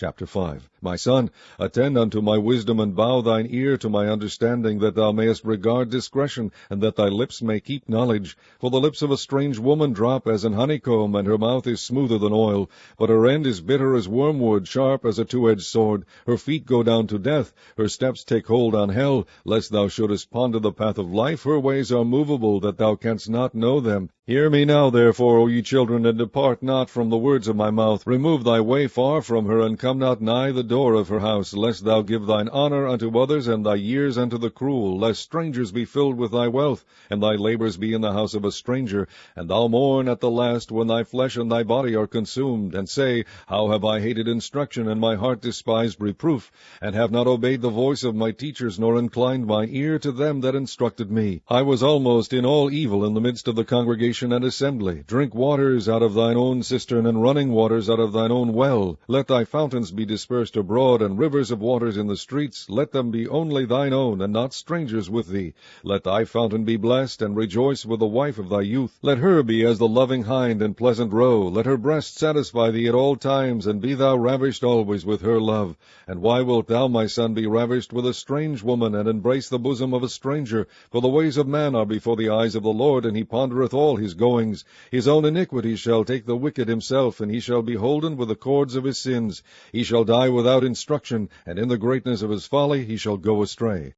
Chapter 5. My son, attend unto my wisdom, and bow thine ear to my understanding, that thou mayest regard discretion, and that thy lips may keep knowledge. For the lips of a strange woman drop as an honeycomb, and her mouth is smoother than oil. But her end is bitter as wormwood, sharp as a two-edged sword. Her feet go down to death, her steps take hold on hell. Lest thou shouldest ponder the path of life, her ways are movable, that thou canst not know them. Hear me now, therefore, O ye children, and depart not from the words of my mouth. Remove thy way far from her, and come not nigh the door of her house, lest thou give thine honor unto others, and thy years unto the cruel, lest strangers be filled with thy wealth, and thy labors be in the house of a stranger, and thou mourn at the last, when thy flesh and thy body are consumed, and say, How have I hated instruction, and my heart despised reproof, and have not obeyed the voice of my teachers, nor inclined mine ear to them that instructed me. I was almost in all evil in the midst of the congregation and assembly. Drink waters out of thine own cistern, and running waters out of thine own well. Let thy fountains be dispersed abroad, and rivers of waters in the streets. Let them be only thine own, and not strangers with thee. Let thy fountain be blessed, and rejoice with the wife of thy youth. Let her be as the loving hind and pleasant roe. Let her breast satisfy thee at all times, and be thou ravished always with her love. And why wilt thou, my son, be ravished with a strange woman, and embrace the bosom of a stranger? For the ways of man are before the eyes of the Lord, and he pondereth all his goings. His own iniquity shall take the wicked himself, and he shall be holden with the cords of his sins. He shall die without instruction, and in the greatness of his folly he shall go astray.